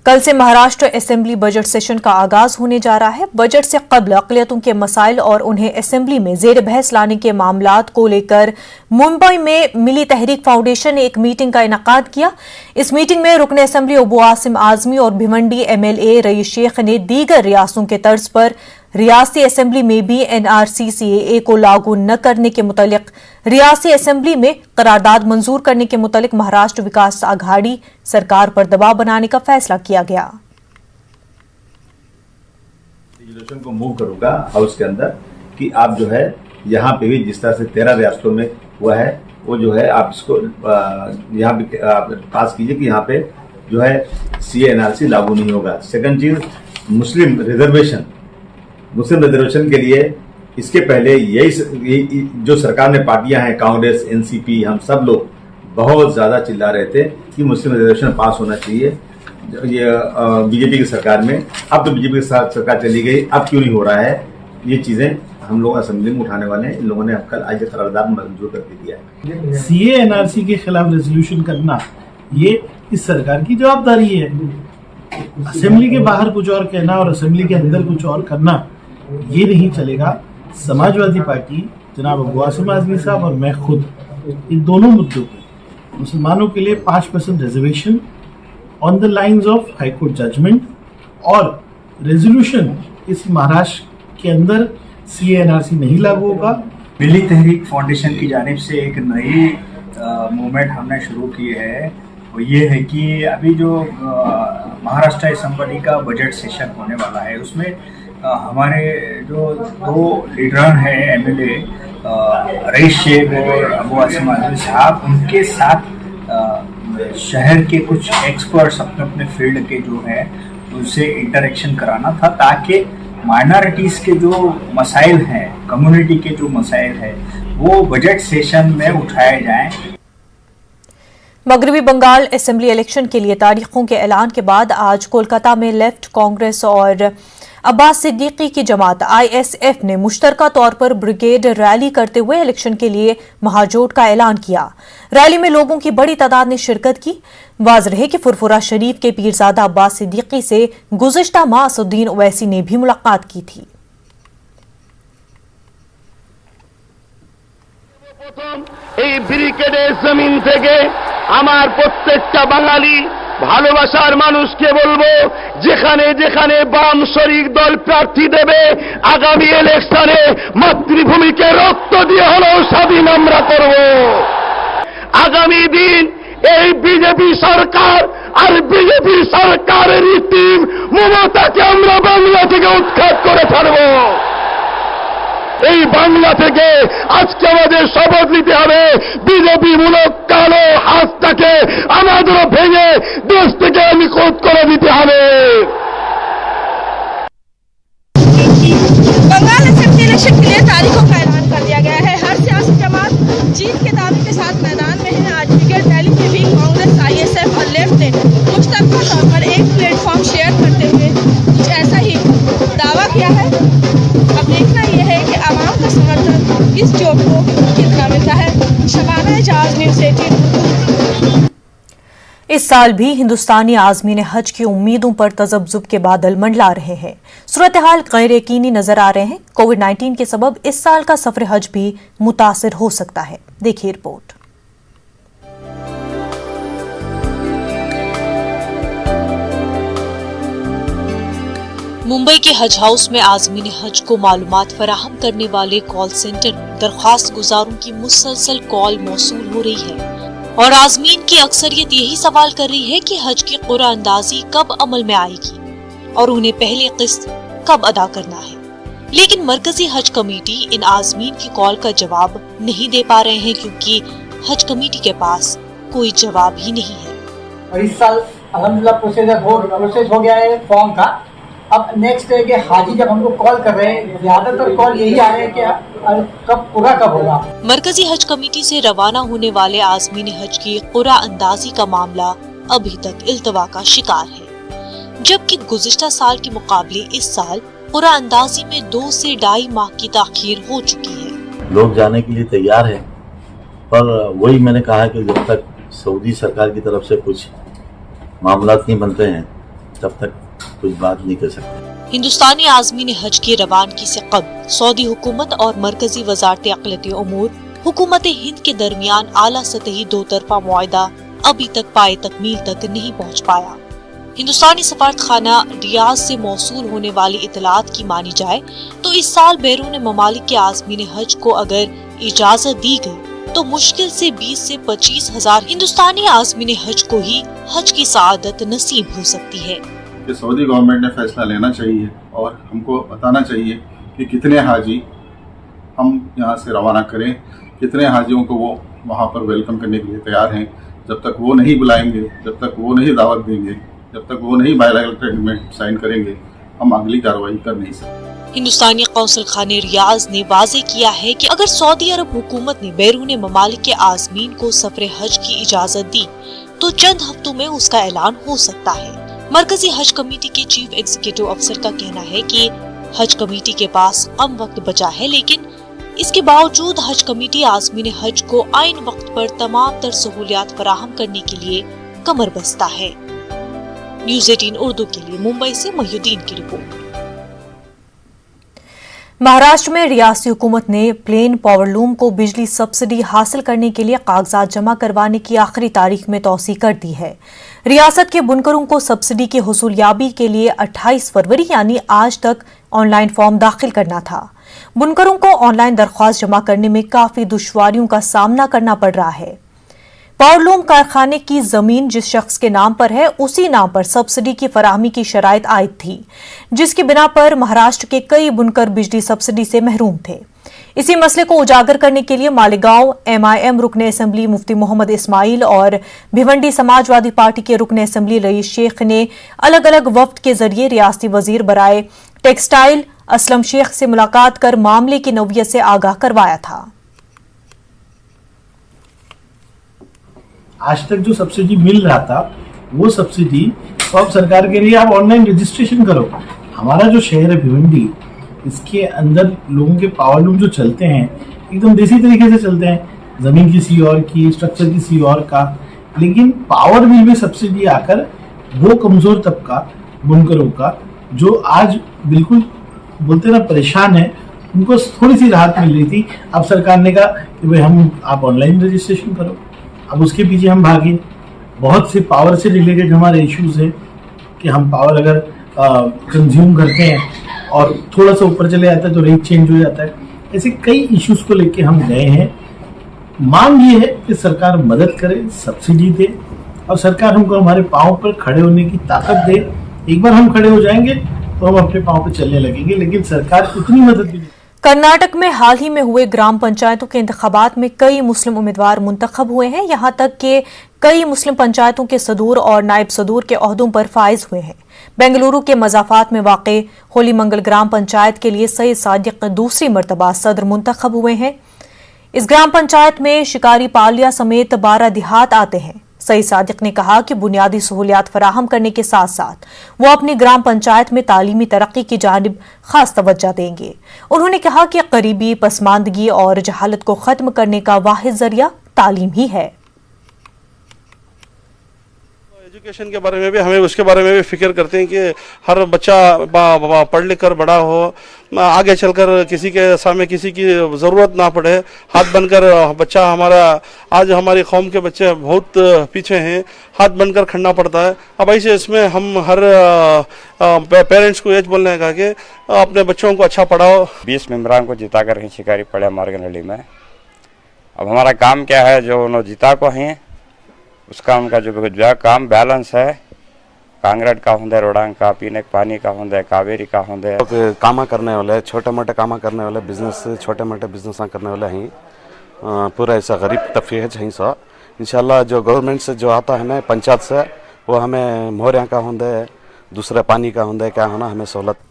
कल से Maharashtra assembly budget session का आगाज होने जा रहा है। बजट से कबल अक़लियतों के मसाइल और उन्हें असेंबली में जेर बहस लाने के मामलात को लेकर मुंबई में मिली तहरीक फाउंडेशन ने एक मीटिंग का इनेकाद किया। इस मीटिंग में रुकन असेंबली अबू आसिम आजमी और भिवंडी MLA रईस शेख ने दीगर रियासतों के तर्ज पर रियासती असेंबली में भी NRC CAA को लागू न करने के मुतालिक रियासती असेंबली में करारदाद मंजूर करने के मुतालिक महाराष्ट्र विकास आघाड़ी सरकार पर दबाव बनाने का फैसला किया गया। रेजोल्यूशन को मूव करूंगा हाउस के अंदर कि आप जो है यहाँ पे भी जिस तरह से 13 रियासतों में हुआ है वो जो है आप इसको यहाँ भी पास कीजिए कि यहाँ पे जो है CAA NRC लागू नहीं होगा। सेकंड चीज, मुस्लिम रिजर्वेशन के लिए इसके पहले यही जो सरकार ने पार्टियां हैं कांग्रेस NCP हम सब लोग बहुत ज्यादा चिल्ला रहे थे कि मुस्लिम रिजर्वेशन पास होना चाहिए ये बीजेपी की सरकार में। अब तो बीजेपी की सरकार चली गई, अब क्यों नहीं हो रहा है? ये चीजें हम लोग असेंबली में उठाने वाले हैं। इन लोगों ने कल आज करारदाद मंजूर करके दिया है। CAA NRC के खिलाफ रेजोल्यूशन करना ये इस सरकार की जवाबदारी है। असेंबली के बाहर कुछ और कहना और असेंबली के अंदर कुछ और करना ये नहीं चलेगा। समाजवादी पार्टी जनाब अबू आसिम आजमी साहब और मैं खुद इन दोनों मुद्दों पर मुसलमानों के लिए 5% reservation on the lines of high court judgement और रेजोल्यूशन इस महाराष्ट्र के अंदर CAA NRC नहीं लागू होगा। मिली तहरीक फाउंडेशन की जानिब से एक नई मूवमेंट हमने शुरू की है। वो ये है कि अभी जो महाराष्ट्र असेंबली का बजट सेशन होने वाला है उसमें हमारे जो 2 लीडर हैं MLA रईस शेख और अबू आसिम आजमी साहब, उनके साथ शहर के कुछ एक्सपर्ट्स अपने अपने फील्ड के जो हैं उनसे इंटरेक्शन कराना था ताकि माइनॉरिटीज के जो मसाइल हैं, कम्युनिटी के जो मसाइल हैं वो बजट सेशन में उठाए जाएं। मगरबी बंगाल असेंबली इलेक्शन के लिए तारीखों के ऐलान के बाद आज कोलकाता में लेफ्ट कांग्रेस और अब्बास सिद्दीकी की जमात ISF ने मुश्तरका तौर पर ब्रिगेड रैली करते हुए इलेक्शन के लिए महाजोट का ऐलान किया। रैली में लोगों की बड़ी तादाद ने शिरकत की। वाज़ेह है कि फुरफुरा शरीफ के पीरजादा अब्बास सिद्दीकी से गुज़िश्ता माह असदुद्दीन ओवैसी ने भी मुलाकात की थी। এই ব্রিগেডের জমিন থেকে আমার প্রত্যেকটা বাঙালি ভালোবাসার মানুষকে বলবো, যেখানে যেখানে বাম শরিক দল প্রার্থী দেবে আগামী ইলেকশনে মাতৃভূমিকে রক্ত দিয়ে হলেও স্বাধীন আমরা করব। আগামী দিন এই বিজেপি সরকার আর বিজেপি সরকারের টিম মমতাকে আমরা বাংলা থেকে উৎখাত করে ছাড়বো। এই বাংলা থেকে আজকে আমাদের শপথ নিতে হবে, বিজেপি মূলক কালো হাতটাকে আমাদেরও ভেঙে দেশ থেকে নিখোঁজ করে দিতে হবে। बंगाल असेंबली इलेक्शन के लिए तारीखों का ऐलान कर दिया गया है। हर सियासी जमात जीत के दावे के साथ मैदान में है। आज ब्रिगेड रैली में भी कांग्रेस ISF और लेफ्ट ने मुश्तरका तौर पर एक प्लेटफॉर्म शेयर करते हुए कुछ ऐसा ही दावा किया है। अब देखना यह है कि आवाम का समर्थन इस जोट को कितना मिलता है। शबाना एजाज, न्यूज़ 18। इस साल भी हिंदुस्तानी आज़मीन हज की उम्मीदों पर तजब्जुब के बादल मंडला रहे हैं। सूरत हाल गैर यकीनी नजर आ रहे हैं। कोविड-19 के सबब इस साल का सफर हज भी मुतासिर हो सकता है। देखिए रिपोर्ट। मुंबई के हज हाउस में आज़मीन हज को मालूमात फराहम करने वाले कॉल सेंटर में दरख्वास्त गुजारों की मुसलसल कॉल मौसूल हो रही है और आज़मीन की अक्सरियत यही सवाल कर रही है कि हज की क़ुरा अंदाज़ी कब अमल में आएगी और उन्हें पहली किस्त कब अदा करना है। लेकिन मरकजी हज कमेटी इन आज़मीन की कॉल का जवाब नहीं दे पा रहे हैं क्योंकि हज कमेटी के पास कोई जवाब ही नहीं है। और इस साल अल्हम्दुलिल्लाह प्रोसेस हो गया है फॉर्म का। अब नेक्स्ट है कि हाजी जब हमको कॉल कर रहे हैं, ज्यादातर कॉल यही आ रहे हैं कि कब पूरा कब होगा। मरकजी हज कमेटी से रवाना होने वाले आज़मीन हज की क़ुरा अंदाज़ी का मामला अभी तक इल्तवा का शिकार है, जबकि गुज़िश्ता साल के मुकाबले इस साल क़ुरा अंदाज़ी में 2 से 2.5 माह की ताख़ीर हो चुकी है। लोग जाने के लिए तैयार है, पर वही मैंने कहा कि जब तक सऊदी सरकार की तरफ से कुछ मामला नहीं बनते हैं तब तक कुछ बात नहीं कर सकते। हिंदुस्तानी आज़मीन हज की रवानगी से कब्ल सऊदी हुकूमत और मरकजी वजारत अक़लियती उमूर हुकूमत हिंद के दरमियान आला सतही दो तरफा मुआहदा अभी तक पाए तकमील तक नहीं पहुँच पाया। हिंदुस्तानी सफारतखाना रियाद से मौसूल होने वाली इतलात की मानी जाए तो इस साल बैरून ममालिक के आज़मीन हज को अगर इजाजत दी गई तो मुश्किल से 20 से 25 हजार हिंदुस्तानी आज़मीन हज को ही हज की सआदत नसीब हो सकती है। कि सऊदी गवर्नमेंट ने फैसला लेना चाहिए और हमको बताना चाहिए कि कितने हाजी हम यहाँ से रवाना करें, कितने हाजियों को वो वहाँ पर वेलकम करने के लिए तैयार हैं। जब तक वो नहीं बुलाएंगे, जब तक वो नहीं दावत देंगे, जब तक वो नहीं बायलैटरल एग्रीमेंट साइन करेंगे, हम अगली कार्रवाई कर नहीं सकते। हिंदुस्तानी कौंसल खाने रियाज ने वाज़ेह किया है कि अगर सऊदी अरब हुकूमत ने बैरून ममालिक के आज़मीन को सफर हज की इजाजत दी तो चंद हफ्तों में उसका ऐलान हो सकता है। मरकजी हज कमेटी के चीफ एग्जीक्यूटिव अफसर का कहना है कि हज कमेटी के पास कम वक्त बचा है, लेकिन इसके बावजूद हज कमेटी आज़मीन हज को आइन वक्त पर तमाम तर सहूलियात फराहम करने के लिए कमर बस्ता है। न्यूज़ 18 उर्दू के लिए मुंबई से महीउद्दीन की रिपोर्ट। महाराष्ट्र में रियासती हुकूमत ने प्लेन पावरलूम को बिजली सब्सिडी हासिल करने के लिए कागजात जमा करवाने की आखिरी तारीख में तौसी कर दी है। रियासत के बुनकरों को सब्सिडी की हुसूलियाबी के लिए 28 फरवरी यानी आज तक ऑनलाइन फॉर्म दाखिल करना था। बुनकरों को ऑनलाइन दरख्वास्त जमा करने में काफी दुश्वारियों का सामना करना पड़ रहा है। पावरलूम कारखाने की जमीन जिस शख्स के नाम पर है उसी नाम पर सब्सिडी की फराहमी की शराइत आयद थी, जिसकी बिना पर महाराष्ट्र के कई बुनकर बिजली सब्सिडी से महरूम थे। इसी मसले को उजागर करने के लिए मालेगांव MIM रुकने असेंबली मुफ्ती मोहम्मद इस्माइल और भिवंडी समाजवादी पार्टी के रुकने असेंबली रईस शेख ने अलग अलग वफ्द के जरिए रियासती वजीर बराए टेक्सटाइल असलम शेख से मुलाकात कर मामले की नौयत से आगाह करवाया था। आज तक जो सब्सिडी मिल रहा था वो सब्सिडी तो अब सरकार के लिए आप ऑनलाइन रजिस्ट्रेशन करो। हमारा जो शहर है भिवंडी, इसके अंदर लोगों के पावरलूम जो चलते हैं एकदम देसी तरीके से चलते हैं, जमीन किसी और की, स्ट्रक्चर किसी और का, लेकिन पावर बिल में सब्सिडी आकर वो कमजोर तबका बुनकरों का जो आज बिल्कुल बोलते ना परेशान है, उनको थोड़ी सी राहत मिल रही थी। अब सरकार ने कहा कि भाई आप ऑनलाइन रजिस्ट्रेशन करो। अब उसके पीछे हम भागे। बहुत से पावर से रिलेटेड हमारे इश्यूज हैं कि हम पावर अगर कंज्यूम करते हैं और थोड़ा सा ऊपर चले जाता है तो रेट चेंज हो जाता है। ऐसे कई इश्यूज को लेके हम गए हैं। मांग ये है कि सरकार मदद करे, सब्सिडी दे और सरकार हमको हमारे पाँव पर खड़े होने की ताकत दे। एक बार हम खड़े हो जाएंगे तो हम अपने पाँव पर चलने लगेंगे, लेकिन सरकार उतनी मदद भी नहीं। कर्नाटक में हाल ही में हुए ग्राम पंचायतों के इंतखाबात में कई मुस्लिम उम्मीदवार मुंतखब हुए हैं। यहां तक कि कई मुस्लिम पंचायतों के सदूर और नायब सदूर के ओहदों पर फाइज हुए हैं। बेंगलुरु के मजाफात में वाक़े होली मंगल ग्राम पंचायत के लिए सईद सादिक दूसरी मरतबा सदर मुंतखब हुए हैं। इस ग्राम पंचायत में शिकारी पालिया समेत 12 देहात आते हैं। सईद सादिक ने कहा कि बुनियादी सहूलियात फराहम करने के साथ साथ वो अपनी ग्राम पंचायत में तालीमी तरक्की की जानिब खास तवज्जो देंगे। उन्होंने कहा कि गरीबी, पसमानदगी और जहालत को खत्म करने का वाहिद जरिया तालीम ही है। एजुकेशन के बारे में भी हमें उसके बारे में भी फिक्र करते हैं कि हर बच्चा पढ़ लिख कर बड़ा हो, आगे चलकर किसी के सामने किसी की ज़रूरत ना पड़े। हाथ बनकर बच्चा हमारा, आज हमारी कौम के बच्चे बहुत पीछे हैं, हाथ बनकर खड़ना पड़ता है। अब ऐसे इसमें हम हर पेरेंट्स को ये बोलने का कि अपने बच्चों को अच्छा पढ़ाओ। 20 मेम्बरान को जिता कर शिकारी पड़े मार्गनहली में। अब हमारा काम क्या है, जो उन्होंने जिता को हैं उसका उनका जो काम बैलेंस है, कांग्रेट का होंगे, रोडांग का, पीने के पानी का होंगे, कावेरी का होंगे। काम करने वाले, छोटे मोटे काम करने वाले, बिजनेस छोटे मोटे बिजनेस करने वाले हैं। पूरा ऐसा गरीब तबके है जहीं सा इंशाल्लाह जो गवर्नमेंट से जो आता है ना पंचायत से, वो हमें मोहरिया का होंगे, दूसरे पानी का होंगे, क्या होना हमें सहूलत।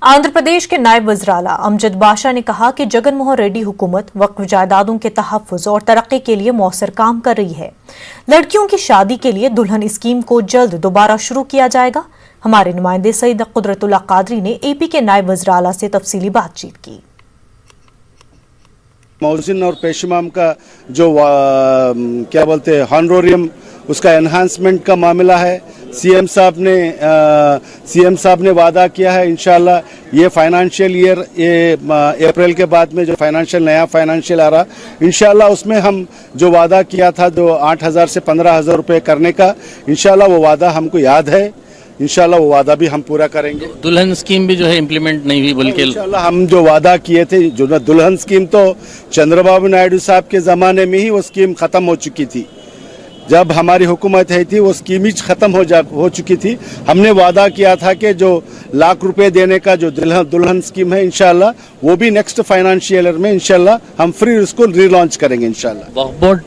आंध्र प्रदेश के नायब वज़ीर-ए-आला अमजद बाशा ने कहा कि जगन मोहन रेड्डी हुकूमत वक्फ जायदादों के तहफ़्फ़ुज़ और तरक्की के लिए मौसर काम कर रही है। लड़कियों की शादी के लिए दुल्हन स्कीम को जल्द दोबारा शुरू किया जाएगा। हमारे नुमाइंदे सईद कुदरतुल्लाह कादरी ने AP के नायब वज़ीर-ए-आला से तफसीली बातचीत की। मौज़िन और पेशमाम का जो क्या बोलते हैं हॉनरोरियम, उसका एनहांसमेंट का मामला है। सीएम साहब ने वादा किया है इंशाल्लाह ये फाइनेंशियल ईयर ये अप्रैल के बाद में जो नया फाइनेंशियल आ रहा इंशाल्लाह उसमें हम जो वादा किया था जो 8,000 से 15,000 रुपए करने का इंशाल्लाह वो वादा हमको याद है। इंशाल्लाह वो वादा भी हम पूरा करेंगे। दुल्हन स्कीम भी जो है इम्प्लीमेंट नहीं हुई बल्कि इंशाल्लाह हम जो वादा किए थे जो दुल्हन स्कीम तो चंद्रबाबू नायडू साहब के ज़माने में ही वो स्कीम ख़त्म हो चुकी थी। जब हमारी हुकूमत है थी वो स्कीम ही ख़त्म हो चुकी थी। हमने वादा किया था कि जो लाख रुपए देने का जो दुल्हन स्कीम है इंशाल्लाह वो भी नेक्स्ट फाइनेंशियल ईयर में इंशाल्लाह हम फ्री उसको रीलॉन्च करेंगे इंशाल्लाह। वक्फ बोर्ड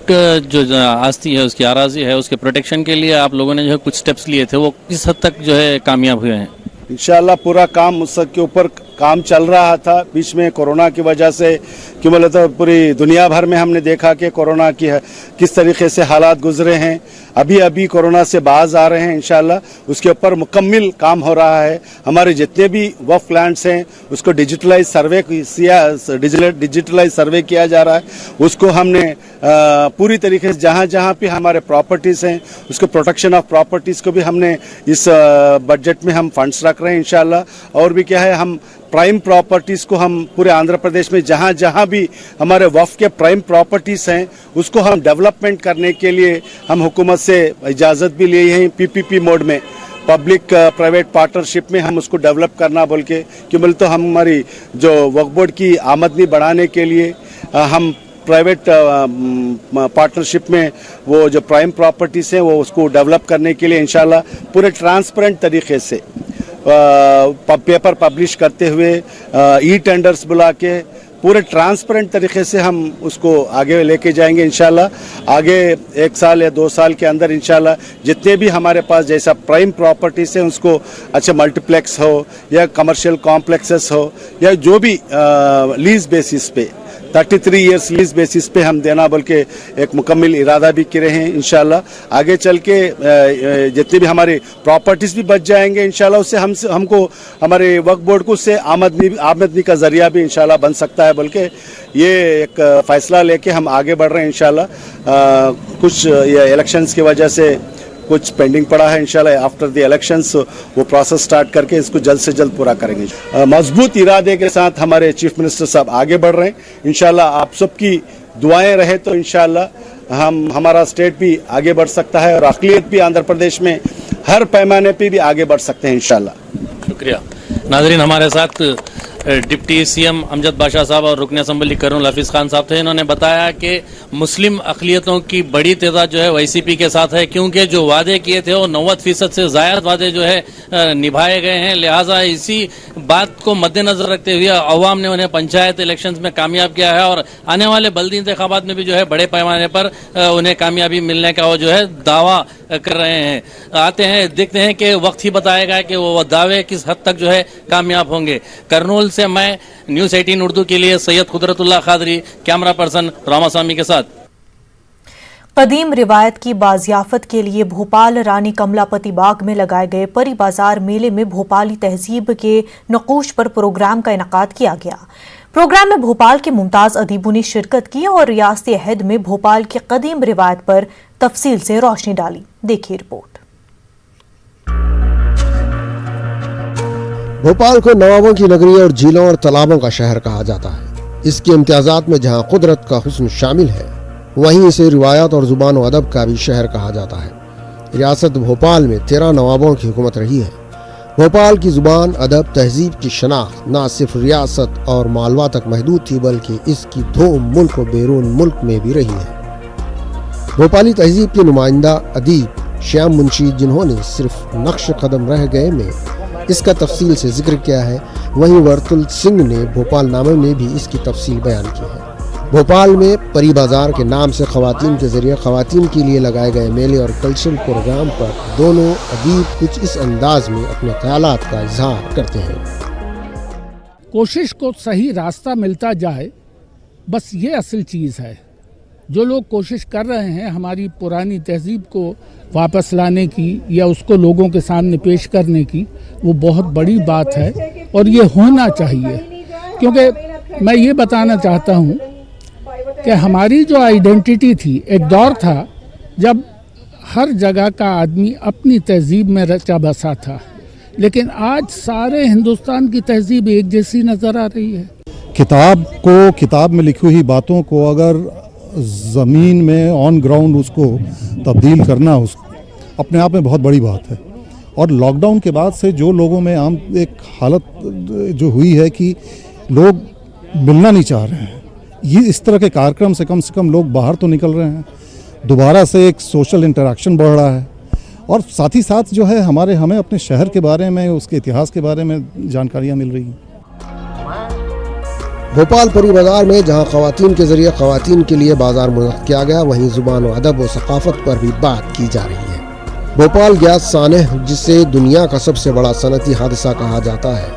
जो आस्ती है उसकी आराजी है उसके प्रोटेक्शन के लिए आप लोगों ने जो है कुछ स्टेप्स लिए थे वो किस हद तक जो है कामयाब हुए हैं? इंशाल्लाह पूरा काम उसके ऊपर काम चल रहा था। बीच में कोरोना की वजह से क्यों बोले तो पूरी दुनिया भर में हमने देखा कि कोरोना की किस तरीके से हालात गुजरे हैं। अभी कोरोना से बाज आ रहे हैं इंशाल्लाह उसके ऊपर मुकम्मल काम हो रहा है। हमारे जितने भी वक्फ लैंड्स हैं उसको डिजिटलाइज सर्वे किया जा रहा है। उसको हमने पूरी तरीके से जहाँ पे हमारे प्रॉपर्टीज़ हैं उसको प्रोटेक्शन ऑफ प्रॉपर्टीज़ को भी हमने इस बजट में हम फंड्स रख रहे हैं इंशाल्लाह। और भी क्या है हम प्राइम प्रॉपर्टीज़ को हम पूरे आंध्र प्रदेश में जहाँ भी हमारे वक्फ के प्राइम प्रॉपर्टीज़ हैं उसको हम डेवलपमेंट करने के लिए हम हुकूमत से इजाज़त भी लिए हैं। पीपीपी मोड में पब्लिक प्राइवेट पार्टनरशिप में हम उसको डेवलप करना बोल के क्यों बोले तो हम हमारी जो वक्फ बोर्ड की आमदनी बढ़ाने के लिए हम प्राइवेट पार्टनरशिप में वो जो प्राइम प्रॉपर्टीज़ हैं वो उसको डेवलप करने के लिए इंशाल्लाह पूरे ट्रांसपेरेंट तरीके से पेपर पब्लिश करते हुए ई टेंडर्स बुला के पूरे ट्रांसपेरेंट तरीके से हम उसको आगे लेके जाएंगे इंशाल्लाह। आगे 1 साल या 2 साल के अंदर इंशाल्लाह जितने भी हमारे पास जैसा प्राइम प्रॉपर्टीज है उसको अच्छा मल्टीप्लेक्स हो या कमर्शियल कॉम्प्लेक्सेस हो या जो भी लीज बेसिस पे 33 इयर्स लीज बेसिस पे हम देना बोल के एक मुकम्मल इरादा भी करे हैं इंशाल्लाह। आगे चल के जितनी भी हमारी प्रॉपर्टीज भी बच जाएंगे इंशाल्लाह उससे हमको हमारे वक्फ बोर्ड को उससे आमदनी का जरिया भी इंशाल्लाह बन सकता है बोल के ये एक फैसला लेके हम आगे बढ़ रहे हैं इंशाल्लाह। कुछ ये इलेक्शंस की वजह से कुछ पेंडिंग पड़ा है इंशाल्लाह आफ्टर द इलेक्शंस वो प्रोसेस स्टार्ट करके इसको जल्द से जल्द पूरा करेंगे। मजबूत इरादे के साथ हमारे चीफ मिनिस्टर साहब आगे बढ़ रहे हैं इंशाल्लाह। आप सबकी दुआएं रहे तो इंशाल्लाह हमारा स्टेट भी आगे बढ़ सकता है और अक़लियत भी आंध्र प्रदेश में हर पैमाने पे भी आगे बढ़ सकते हैं इंशाल्लाह। शुक्रिया। नाज़रीन, हमारे साथ डिप्टी सीएम अमजद बादशाह साहब और रुकन असम्बली कर्नल हफीज़ खान साहब थे। इन्होंने बताया कि मुस्लिम अक़लियतों की बड़ी तादाद जो है वाईसीपी के साथ है क्योंकि जो वादे किए थे वो 90% से ज़ायद वादे जो है निभाए गए हैं। लिहाजा इसी बात को मद्देनजर रखते हुए अवाम ने उन्हें पंचायत इलेक्शंस में कामयाब किया है और आने वाले बल्दी इंतखाबात में भी जो है बड़े पैमाने पर उन्हें कामयाबी मिलने का वो जो है दावा कर रहे हैं। आते हैं देखते हैं कि वक्त ही बताएगा कि वो दावे किस हद तक जो है कामयाब होंगे। कर्नूल से मैं न्यूज़ 18 उर्दू के लिए सैयद कुदरतुल्लाह खादरी, कैमरा पर्सन रामास्वामी के साथ। कदीम रिवायत की बाजियाफत के लिए भोपाल रानी कमलापति बाग में लगाए गए परी बाजार मेले में भोपाली तहजीब के नकूश पर प्रोग्राम का इनेकाद किया गया। प्रोग्राम में भोपाल के मुमताज अदीबों ने शिरकत की और रियासती अहद में भोपाल की कदीम रिवायत पर तफसील से रोशनी डाली। देखिए रिपोर्ट। भोपाल को नवाबों की नगरी और झीलों और तालाबों का शहर कहा जाता है। इसके इम्तियाजात में जहां कुदरत का हुस्न शामिल है वहीं इसे रिवायत और जुबान व अदब का भी शहर कहा जाता है। रियासत भोपाल में 13 नवाबों की हुकूमत रही है। भोपाल की जुबान, अदब, तहजीब की शनाख्त न सिर्फ रियासत और मालवा तक महदूद थी बल्कि इसकी धूम मुल्क व बैरून मुल्क में भी रही है। भोपाली तहजीब के नुमाइंदा अदीब श्याम मुंशी जिन्होंने सिर्फ नक्श कदम रह गए में इसका तफसील से जिक्र किया है, वहीं वर्तुल सिंह ने भोपाल नामे में भी इसकी तफसील बयान की है। भोपाल में परी बाजार के नाम से खवातीन के जरिए खवातीन के लिए लगाए गए मेले और कल्चरल प्रोग्राम पर दोनों अदीब कुछ इस अंदाज में अपने ख्यालात का इजहार करते हैं। कोशिश को सही रास्ता मिलता जाए, बस ये असल चीज़ है। जो लोग कोशिश कर रहे हैं हमारी पुरानी तहजीब को वापस लाने की या उसको लोगों के सामने पेश करने की, वो बहुत बड़ी बात है और ये होना चाहिए। क्योंकि मैं ये बताना चाहता हूँ कि हमारी जो आइडेंटिटी थी, एक दौर था जब हर जगह का आदमी अपनी तहजीब में रचा बसा था, लेकिन आज सारे हिंदुस्तान की तहजीब एक जैसी नज़र आ रही है। किताब में लिखी हुई बातों को अगर ज़मीन में ऑन ग्राउंड उसको तब्दील करना अपने आप में बहुत बड़ी बात है। और लॉकडाउन के बाद से जो लोगों में आम एक हालत जो हुई है कि लोग मिलना नहीं चाह रहे हैं, ये इस तरह के कार्यक्रम से कम लोग बाहर तो निकल रहे हैं, दोबारा से एक सोशल इंटरेक्शन बढ़ रहा है। और साथ ही साथ जो है हमें अपने शहर के बारे में, उसके इतिहास के बारे में जानकारियाँ मिल रही हैं। भोपाल परी बाजार में जहां खवातीन के जरिए खवातीन के लिए बाजार मुनक़्क़िद किया गया, वहीं जुबान व अदब व सकाफत पर भी बात की जा रही है। भोपाल गैस सानेह, जिसे दुनिया का सबसे बड़ा सनती हादसा कहा जाता है,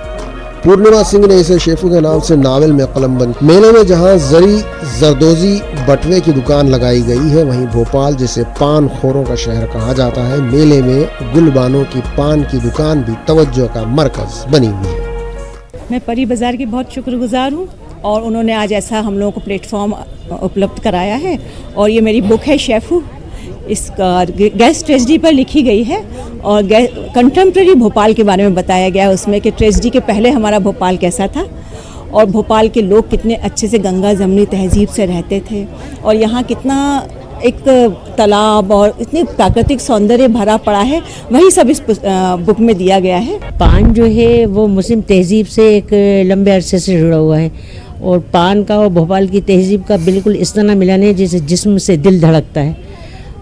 पूर्णिमा सिंह ने इसे शेफू के नाम से नावल में कलमबंद। मेले में जहां जरी जरदोजी बटवे की दुकान लगाई गई है, वहीं भोपाल, जिसे पान खोरों का शहर कहा जाता है, मेले में गुलबानों की पान की दुकान भी तवज्जो का मरकज बनी हुई है। मैं परी बाजार की बहुत शुक्रगुजार हूँ और उन्होंने आज ऐसा हम लोगों को प्लेटफॉर्म उपलब्ध कराया है। और ये मेरी बुक है शेफू, इसका गैस ट्रेजेडी पर लिखी गई है और कंटेम्प्रेरी भोपाल के बारे में बताया गया है उसमें कि ट्रेजेडी के पहले हमारा भोपाल कैसा था और भोपाल के लोग कितने अच्छे से गंगा जमनी तहजीब से रहते थे और यहाँ कितना एक तालाब और इतनी प्राकृतिक सौंदर्य भरा पड़ा है, वही सब इस बुक में दिया गया है। पान जो है वो मुस्लिम तहजीब से एक लंबे अरसे से जुड़ा हुआ है और पान का और भोपाल की तहजीब का बिल्कुल इस तरह मिलान है जैसे जिस्म से दिल धड़कता है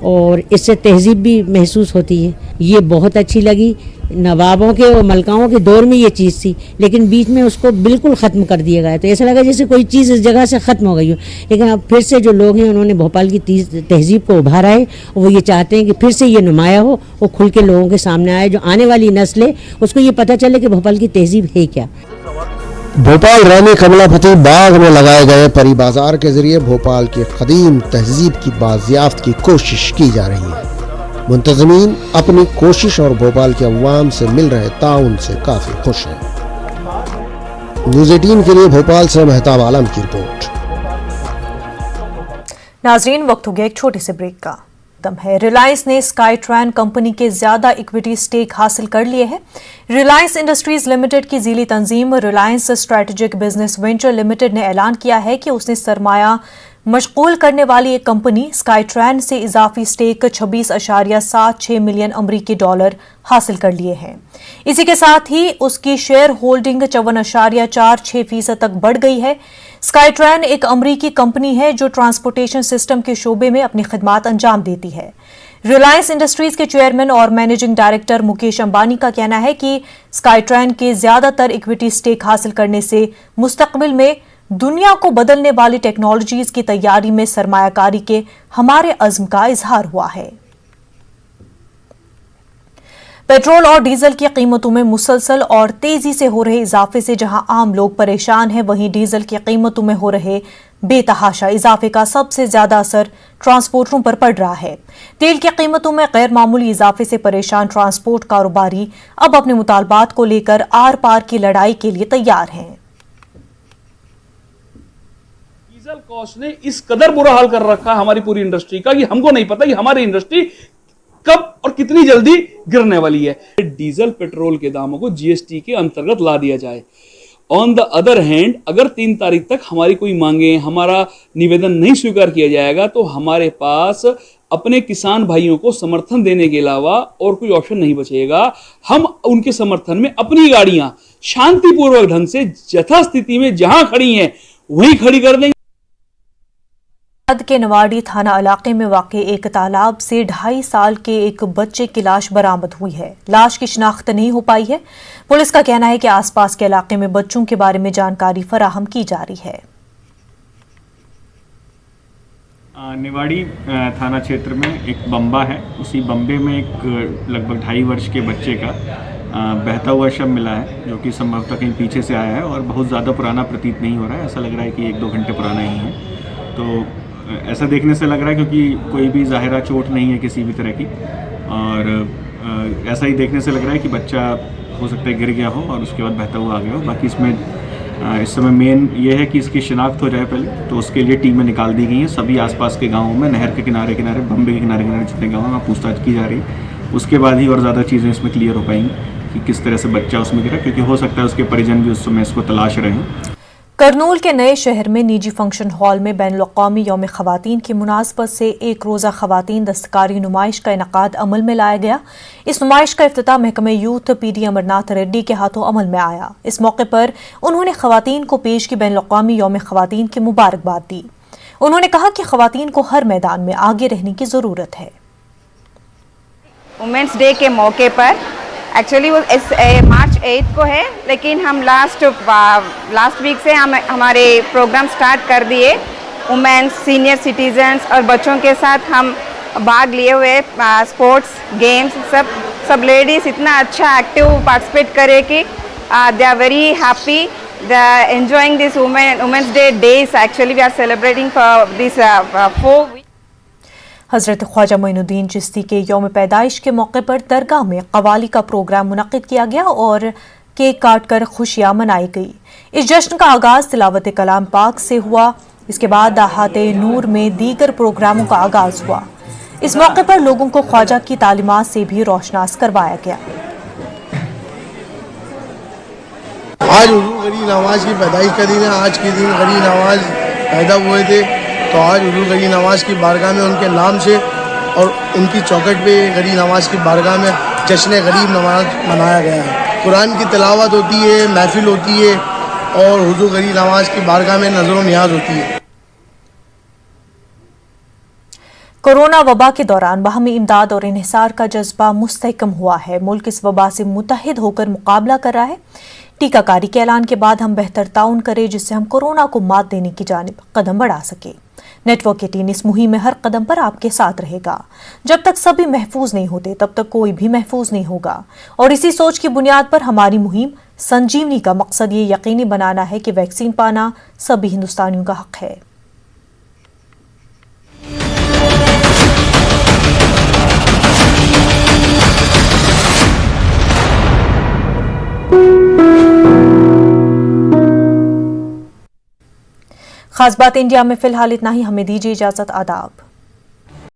और इससे तहजीब भी महसूस होती है। ये बहुत अच्छी लगी। नवाबों के और मलकाओं के दौर में ये चीज़ थी, लेकिन बीच में उसको बिल्कुल ख़त्म कर दिया गया, तो ऐसा लगा जैसे कोई चीज़ इस जगह से ख़त्म हो गई हो। लेकिन अब फिर से जो लोग हैं उन्होंने भोपाल की तहजीब को उभारा है और वो ये चाहते हैं कि फिर से ये नुमाया हो, वो खुल के लोगों के सामने आए, जो आने वाली नस्ल है उसको ये पता चले कि भोपाल की तहजीब है क्या। भोपाल रानी कमलापति बाग में लगाए गए परी बाजार के जरिए भोपाल की कदीम तहजीब की बाजियाफ्त की कोशिश की जा रही है। मुंतज़मीन अपनी कोशिश और भोपाल के अवाम से मिल रहे ताउन से काफी खुश हैं। न्यूज़ 18 के लिए भोपाल से मेहताब आलम की रिपोर्ट। नाजरीन, वक्त हो गया एक छोटे से ब्रेक का। है रिलायंस ने स्काईट्रैन कंपनी के ज्यादा इक्विटी स्टेक हासिल कर लिए है। रिलायंस इंडस्ट्रीज लिमिटेड की ज़ीली तंजीम Reliance strategic business venture limited ने ऐलान किया है कि उसने सरमाया मशगूल करने वाली एक कंपनी स्काईट्रैन से इजाफी स्टेक 26.76 मिलियन अमरीकी डॉलर हासिल कर लिए हैं। इसी के साथ ही उसकी शेयर होल्डिंग 54.46% तक बढ़ गई है। स्काईट्रैन एक अमरीकी कंपनी है जो ट्रांसपोर्टेशन सिस्टम के शोबे में अपनी खिदमात अंजाम देती है। रिलायंस इंडस्ट्रीज के चेयरमैन और मैनेजिंग डायरेक्टर मुकेश अंबानी का कहना है कि स्काईट्रैन के ज्यादातर इक्विटी स्टेक हासिल करने से मुस्तकबिल में दुनिया को बदलने वाली टेक्नोलॉजीज की तैयारी में सरमायाकारी के हमारे अज़्म का इजहार हुआ है। पेट्रोल और डीजल की कीमतों में मुसलसल और तेजी से हो रहे इजाफे से जहां आम लोग परेशान हैं, वहीं डीजल की कीमतों में हो रहे बेतहाशा इजाफे का सबसे ज्यादा असर ट्रांसपोर्टरों पर पड़ रहा है। तेल की कीमतों में गैर मामूली इजाफे से परेशान ट्रांसपोर्ट कारोबारी अब अपने मुतालबात को लेकर आर पार की लड़ाई के लिए तैयार हैं। डीजल कॉस्ट ने इस कदर बुरा हाल कर रखा हमारी पूरी इंडस्ट्री का कि हमको नहीं पता कि हमारी इंडस्ट्री कब और कितनी जल्दी गिरने वाली है। डीजल पेट्रोल के दामों को जीएसटी के अंतर्गत ला दिया जाए। ऑन द अदर हैंड, अगर 3 तारीख तक हमारी कोई मांगे, हमारा निवेदन नहीं स्वीकार किया जाएगा तो हमारे पास अपने किसान भाइयों को समर्थन देने के अलावा और कोई ऑप्शन नहीं बचेगा। हम उनके समर्थन में अपनी गाड़ियां शांतिपूर्वक ढंग से यथास्थिति में जहां खड़ी हैं वहीं खड़ी कर देंगे। के नवाड़ी थाना इलाके में वाक़ एक तालाब से 2.5 साल के एक बच्चे की लाश बरामद हुई है। लाश की शिनाख्त नहीं हो पाई है। पुलिस का कहना है कि आसपास के इलाके में बच्चों के बारे में जानकारी फराहम की जा रही है। निवाड़ी थाना क्षेत्र में एक बम्बा है, उसी बम्बे में एक लगभग 2.5 वर्ष के बच्चे का बहता हुआ शव मिला है, जो कि संभवतः कहीं पीछे से आया है और बहुत ज़्यादा पुराना प्रतीत नहीं हो रहा है। ऐसा लग रहा है कि 1-2 घंटे पुराना ही है। तो ऐसा देखने से लग रहा है क्योंकि कोई भी ज़ाहिरा चोट नहीं है किसी भी तरह की, और ऐसा ही देखने से लग रहा है कि बच्चा हो सकता है गिर गया हो और उसके बाद बहता हुआ आ गया हो। बाकी इसमें इस समय मेन ये है कि इसकी शिनाख्त हो जाए पहले, तो उसके लिए टीमें निकाल दी गई हैं सभी आसपास के गाँवों में, नहर के किनारे किनारे, बम्बे के किनारे किनारे जितने गाँव हैं वहाँ पूछताछ की जा रही है। उसके बाद ही और ज़्यादा चीज़ें इसमें क्लियर हो पाएंगी कि किस तरह से बच्चा उसमें गिरा, क्योंकि हो सकता है उसके परिजन भी उस समय इसको तलाश रहे हैं। करनूल के नए शहर में निजी फंक्शन हॉल में बैनुल-अक़वामी यौम ख़वातीन की मुनासबत से एक रोज़ा ख़वातीन दस्तकारी नुमाइश का इनकाद अमल में लाया गया। इस नुमाइश का इफ्तिताह महकमा यूथ PD अमरनाथ रेड्डी के हाथों अमल में आया। इस मौके पर उन्होंने ख़वातीन को पेश की बैनुल-अक़वामी यौम ख़वातीन की मुबारकबाद दी। उन्होंने कहा कि ख़वातीन को हर मैदान में आगे रहने की ज़रूरत है। वुमेंस डे के मौके पर एक्चुअली वो मार्च 8 को है, लेकिन हम लास्ट वीक से हम हमारे प्रोग्राम स्टार्ट कर दिए। वुमेन्स, सीनियर सिटीजन्स और बच्चों के साथ हम भाग लिए हुए स्पोर्ट्स गेम्स, सब लेडीज़ इतना अच्छा एक्टिव पार्टिसिपेट करे कि they are very happy, they are enjoying this women's day days. Actually we are celebrating for this 4 week. Hazrat Khwaja Moinuddin Chishti के यौम पैदाइश के मौके पर दरगाह में कवाली का प्रोग्राम मुनक़्क़िद किया गया और केक काट कर खुशियाँ मनाई गई। इस जश्न का आगाज़ तिलावत कलाम पाक से हुआ। इसके बाद दाहाते नूर में दीगर प्रोग्रामों का आगाज़ हुआ। इस मौके पर लोगों को ख्वाजा की तालीमात से भी रोशनास करवाया गया। आज हुजूर गरीब नवाज की पैदाइश का दिन है। आज के दिन गरीब नवाज पैदा हुए थे, तो आज हुजूर गरीब नवाज की बारगाह में उनके नाम से और उनकी चौखट पे गरीब नवाज की बारगाह में जश्न गरीब नवाज मनाया गया है। कुरान की तिलावत होती है, महफिल होती है और हुजूर गरीब नवाज की बारगाह में नजर व नियाज होती है। कोरोना वबा के दौरान बाहमी इमदाद और इन्हिसार का जज्बा मुस्तहकम हुआ है। मुल्क इस वबा से मुत्तहिद होकर मुकाबला कर रहा है। टीकाकारी के ऐलान के बाद हम बेहतर ताउन करें जिससे हम कोरोना को मात देने की जानिब कदम बढ़ा सके। नेटवर्क 18 इस मुहिम में हर कदम पर आपके साथ रहेगा। जब तक सभी महफूज नहीं होते तब तक कोई भी महफूज नहीं होगा। और इसी सोच की बुनियाद पर हमारी मुहिम संजीवनी का मकसद ये यकीनी बनाना है कि वैक्सीन पाना सभी हिंदुस्तानियों का हक है। खास बात इंडिया में फिलहाल इतना ही। हमें दीजिए इजाजत। आदाब।